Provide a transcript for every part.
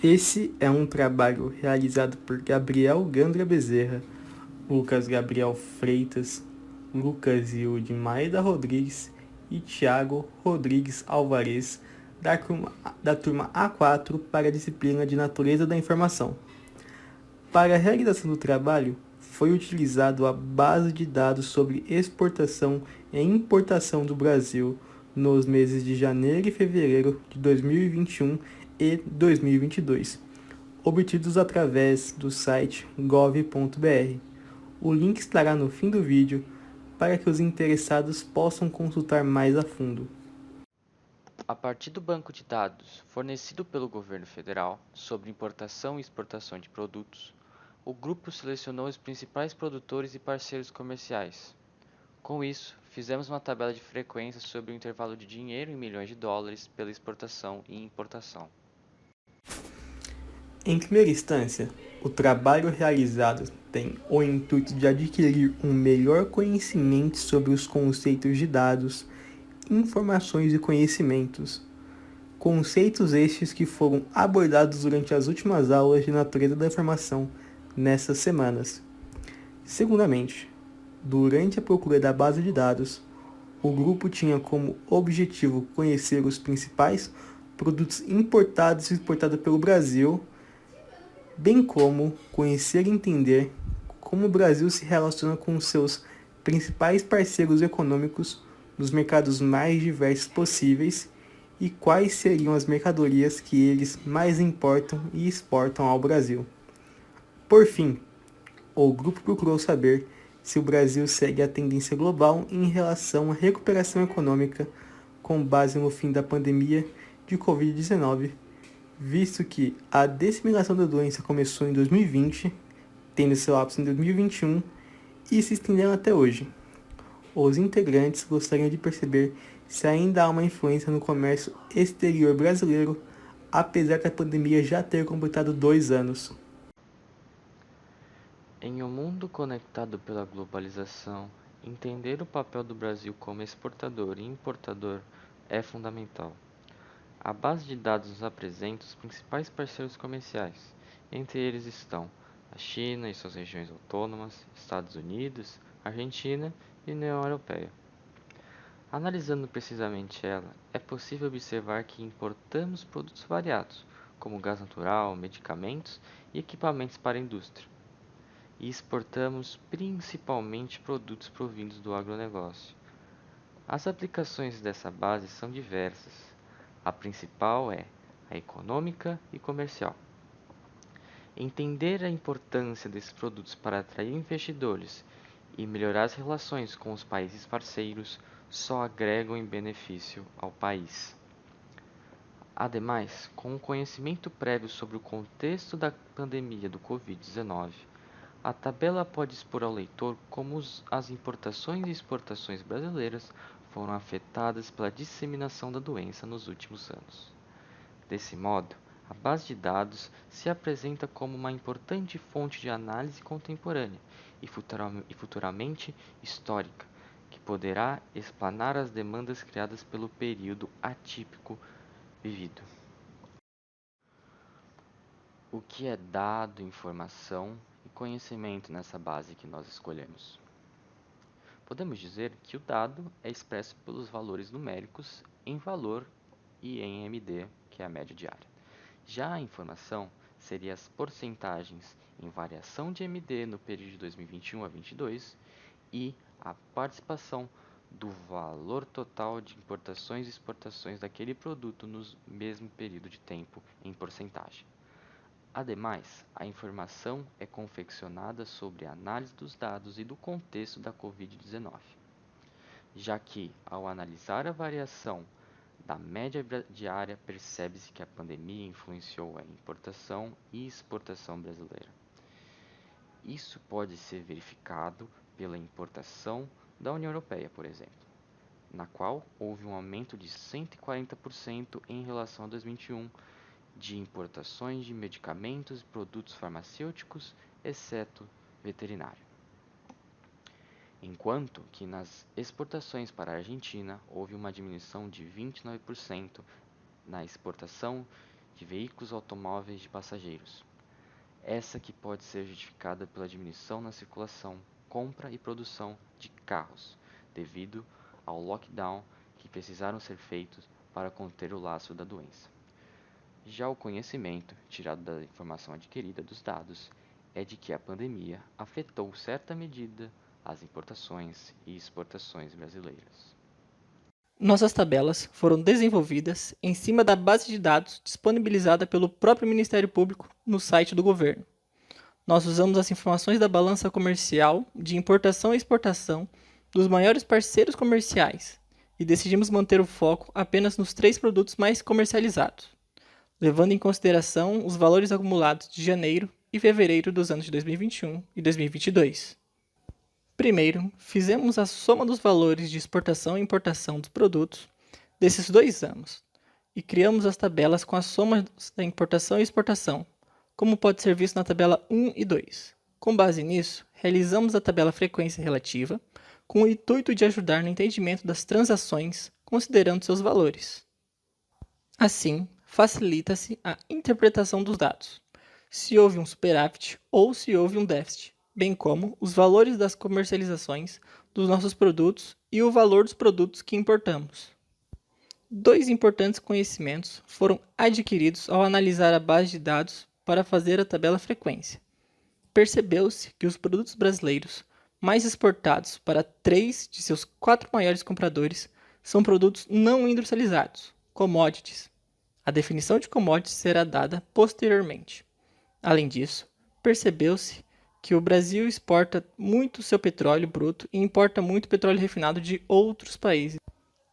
Esse é um trabalho realizado por Gabriel Gandra Bezerra, Lucas Gabriel Freitas, Lucas Hilde Maeda Rodrigues e Thiago Rodrigues Alvarez, da turma A4 para a disciplina de Natureza da Informação. Para a realização do trabalho, foi utilizado a base de dados sobre exportação e importação do Brasil nos meses de janeiro e fevereiro de 2021 e 2022, obtidos através do site gov.br. O link estará no fim do vídeo para que os interessados possam consultar mais a fundo. A partir do banco de dados fornecido pelo governo federal sobre importação e exportação de produtos, o grupo selecionou os principais produtores e parceiros comerciais. Com isso, fizemos uma tabela de frequência sobre o intervalo de dinheiro em milhões de dólares pela exportação e importação. Em primeira instância, o trabalho realizado tem o intuito de adquirir um melhor conhecimento sobre os conceitos de dados, informações e conhecimentos. Conceitos estes que foram abordados durante as últimas aulas de natureza da informação nessas semanas. Segundamente, durante a procura da base de dados, o grupo tinha como objetivo conhecer os principais produtos importados e exportados pelo Brasil, bem como conhecer e entender como o Brasil se relaciona com seus principais parceiros econômicos nos mercados mais diversos possíveis e quais seriam as mercadorias que eles mais importam e exportam ao Brasil. Por fim, o grupo procurou saber se o Brasil segue a tendência global em relação à recuperação econômica com base no fim da pandemia de Covid-19, visto que a disseminação da doença começou em 2020, tendo seu ápice em 2021 e se estendendo até hoje. Os integrantes gostariam de perceber se ainda há uma influência no comércio exterior brasileiro, apesar da pandemia já ter completado 2 anos. Em um mundo conectado pela globalização, entender o papel do Brasil como exportador e importador é fundamental. A base de dados nos apresenta os principais parceiros comerciais. Entre eles estão a China e suas regiões autônomas, Estados Unidos, Argentina e União Europeia. Analisando precisamente ela, é possível observar que importamos produtos variados, como gás natural, medicamentos e equipamentos para a indústria, e exportamos principalmente produtos provindos do agronegócio. As aplicações dessa base são diversas. A principal é a econômica e comercial. Entender a importância desses produtos para atrair investidores e melhorar as relações com os países parceiros só agregam em benefício ao país. Ademais, com o conhecimento prévio sobre o contexto da pandemia do Covid-19, a tabela pode expor ao leitor como as importações e exportações brasileiras foram afetadas pela disseminação da doença nos últimos anos. Desse modo, a base de dados se apresenta como uma importante fonte de análise contemporânea e futuramente histórica, que poderá explanar as demandas criadas pelo período atípico vivido. O que é dado, informação e conhecimento nessa base que nós escolhemos? Podemos dizer que o dado é expresso pelos valores numéricos em valor e em MD, que é a média diária. Já a informação seria as porcentagens em variação de MD no período de 2021 a 2022 e a participação do valor total de importações e exportações daquele produto no mesmo período de tempo em porcentagem. Ademais, a informação é confeccionada sobre a análise dos dados e do contexto da Covid-19, já que, ao analisar a variação da média diária, percebe-se que a pandemia influenciou a importação e exportação brasileira. Isso pode ser verificado pela importação da União Europeia, por exemplo, na qual houve um aumento de 140% em relação a 2021 de importações de medicamentos e produtos farmacêuticos, exceto veterinário. Enquanto que nas exportações para a Argentina houve uma diminuição de 29% na exportação de veículos automóveis de passageiros. Essa que pode ser justificada pela diminuição na circulação, compra e produção de carros, devido ao lockdown que precisaram ser feitos para conter o lastro da doença. Já o conhecimento, tirado da informação adquirida dos dados, é de que a pandemia afetou certa medida as importações e exportações brasileiras. Nossas tabelas foram desenvolvidas em cima da base de dados disponibilizada pelo próprio Ministério Público no site do governo. Nós usamos as informações da balança comercial de importação e exportação dos maiores parceiros comerciais e decidimos manter o foco apenas nos 3 produtos mais comercializados, levando em consideração os valores acumulados de janeiro e fevereiro dos anos de 2021 e 2022. Primeiro, fizemos a soma dos valores de exportação e importação dos produtos desses 2 anos e criamos as tabelas com as somas da importação e exportação, como pode ser visto na tabela 1 e 2. Com base nisso, realizamos a tabela frequência relativa com o intuito de ajudar no entendimento das transações considerando seus valores. Assim, facilita-se a interpretação dos dados, se houve um superávit ou se houve um déficit, bem como os valores das comercializações dos nossos produtos e o valor dos produtos que importamos. 2 importantes conhecimentos foram adquiridos ao analisar a base de dados para fazer a tabela frequência. Percebeu-se que os produtos brasileiros mais exportados para 3 de seus 4 maiores compradores são produtos não industrializados, commodities. A definição de commodities será dada posteriormente. Além disso, percebeu-se que o Brasil exporta muito seu petróleo bruto e importa muito petróleo refinado de outros países.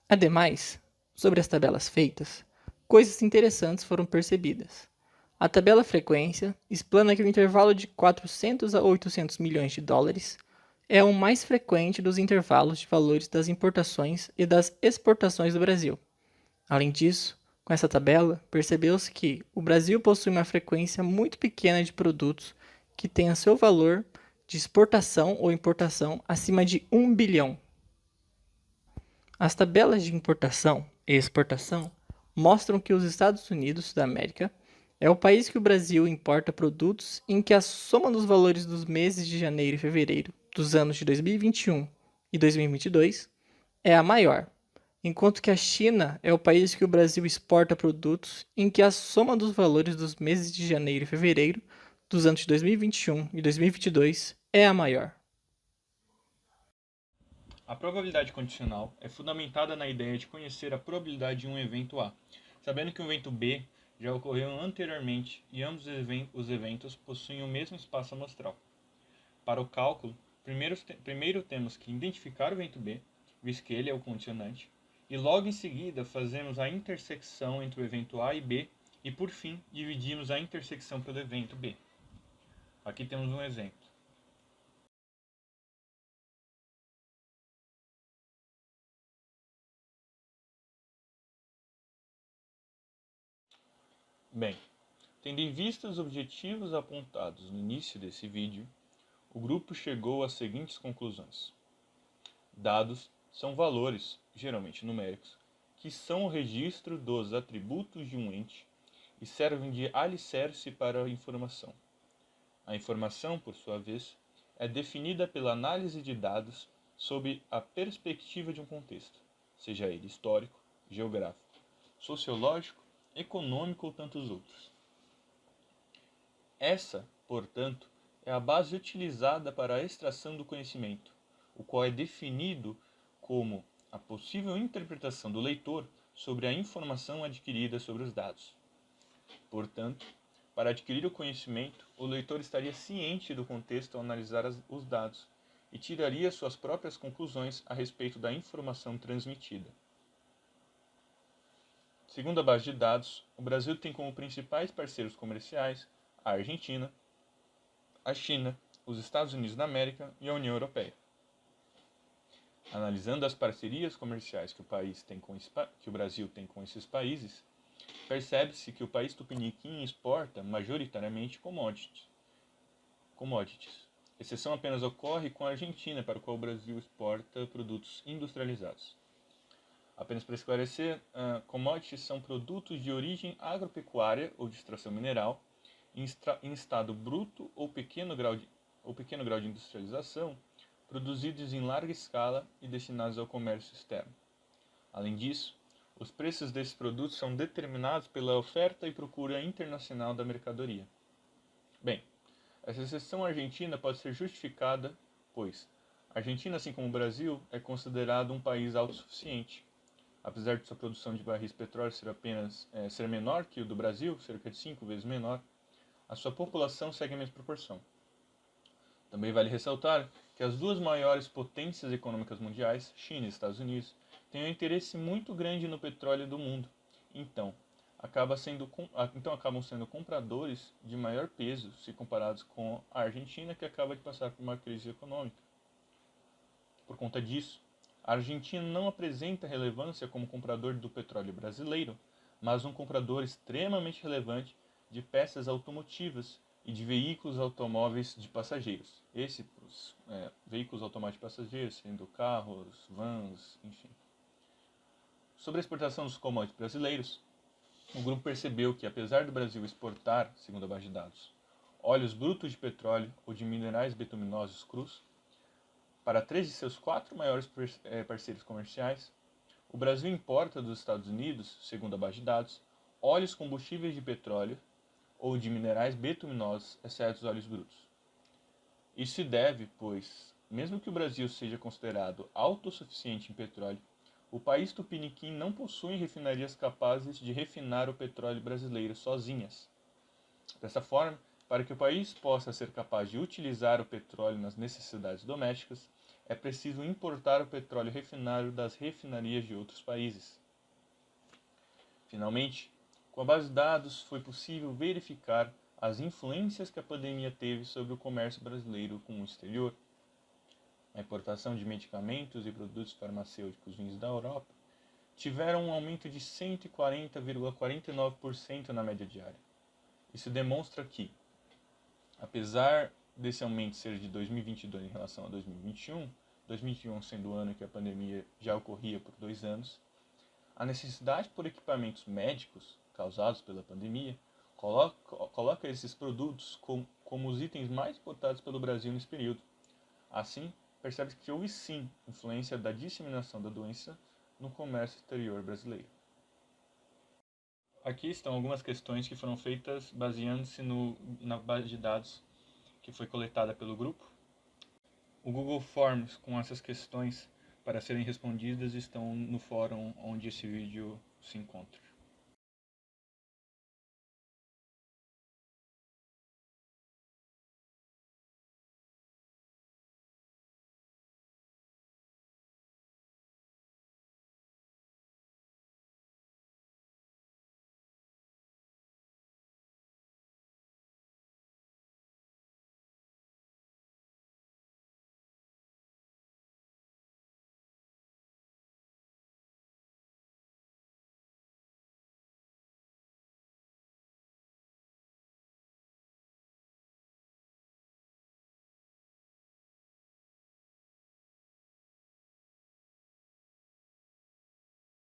Ademais, sobre as tabelas feitas, coisas interessantes foram percebidas. A tabela frequência explana que o intervalo de 400 a 800 milhões de dólares é o mais frequente dos intervalos de valores das importações e das exportações do Brasil. Além disso, com essa tabela, percebeu-se que o Brasil possui uma frequência muito pequena de produtos que tenham seu valor de exportação ou importação acima de 1 bilhão. As tabelas de importação e exportação mostram que os Estados Unidos da América é o país que o Brasil importa produtos em que a soma dos valores dos meses de janeiro e fevereiro dos anos de 2021 e 2022 é a maior, enquanto que a China é o país que o Brasil exporta produtos em que a soma dos valores dos meses de janeiro e fevereiro dos anos de 2021 e 2022 é a maior. A probabilidade condicional é fundamentada na ideia de conhecer a probabilidade de um evento A, sabendo que um evento B já ocorreu anteriormente e ambos os eventos possuem o mesmo espaço amostral. Para o cálculo, primeiro temos que identificar o evento B, visto que ele é o condicionante, e logo em seguida fazemos a intersecção entre o evento A e B e, por fim, dividimos a intersecção pelo evento B. Aqui temos um exemplo. Bem, tendo em vista os objetivos apontados no início desse vídeo, o grupo chegou às seguintes conclusões. Dados são valores, geralmente numéricos, que são o registro dos atributos de um ente e servem de alicerce para a informação. A informação, por sua vez, é definida pela análise de dados sob a perspectiva de um contexto, seja ele histórico, geográfico, sociológico, econômico ou tantos outros. Essa, portanto, é a base utilizada para a extração do conhecimento, o qual é definido como a possível interpretação do leitor sobre a informação adquirida sobre os dados. Portanto, para adquirir o conhecimento, o leitor estaria ciente do contexto ao analisar os dados e tiraria suas próprias conclusões a respeito da informação transmitida. Segundo a base de dados, o Brasil tem como principais parceiros comerciais a Argentina, a China, os Estados Unidos da América e a União Europeia. Analisando as parcerias comerciais que o Brasil tem com esses países, percebe-se que o país tupiniquim exporta majoritariamente commodities. Exceção apenas ocorre com a Argentina, para o qual o Brasil exporta produtos industrializados. Apenas para esclarecer, commodities são produtos de origem agropecuária ou de extração mineral, em estado bruto ou pequeno grau de industrialização, produzidos em larga escala e destinados ao comércio externo. Além disso, os preços desses produtos são determinados pela oferta e procura internacional da mercadoria. Bem, essa exceção argentina pode ser justificada, pois a Argentina, assim como o Brasil, é considerado um país autossuficiente. Apesar de sua produção de barris de petróleo ser menor que o do Brasil, cerca de 5 vezes menor, a sua população segue a mesma proporção. Também vale ressaltar que as duas maiores potências econômicas mundiais, China e Estados Unidos, têm um interesse muito grande no petróleo do mundo. Então, acabam sendo compradores de maior peso se comparados com a Argentina, que acaba de passar por uma crise econômica. Por conta disso, a Argentina não apresenta relevância como comprador do petróleo brasileiro, mas um comprador extremamente relevante de peças automotivas e de veículos automóveis de passageiros. Veículos automóveis de passageiros, sendo carros, vans, enfim. Sobre a exportação dos commodities brasileiros, o grupo percebeu que, apesar do Brasil exportar, segundo a base de dados, óleos brutos de petróleo ou de minerais betuminosos crus, para 3 de seus 4 maiores parceiros comerciais, o Brasil importa dos Estados Unidos, segundo a base de dados, óleos combustíveis de petróleo ou de minerais betuminosos, exceto os óleos brutos. Isso se deve, pois, mesmo que o Brasil seja considerado autossuficiente em petróleo, o país tupiniquim não possui refinarias capazes de refinar o petróleo brasileiro sozinhas. Dessa forma, para que o país possa ser capaz de utilizar o petróleo nas necessidades domésticas, é preciso importar o petróleo refinado das refinarias de outros países. Finalmente, com a base de dados foi possível verificar as influências que a pandemia teve sobre o comércio brasileiro com o exterior. A importação de medicamentos e produtos farmacêuticos vindos da Europa tiveram um aumento de 140,49% na média diária. Isso demonstra que, apesar desse aumento ser de 2022 em relação a 2021 sendo o ano que a pandemia já ocorria por 2 anos, a necessidade por equipamentos médicos causados pela pandemia coloca esses produtos como os itens mais importados pelo Brasil nesse período. Assim, percebe-se que houve sim influência da disseminação da doença no comércio exterior brasileiro. Aqui estão algumas questões que foram feitas baseando-se na base de dados que foi coletada pelo grupo. O Google Forms com essas questões para serem respondidas estão no fórum onde esse vídeo se encontra.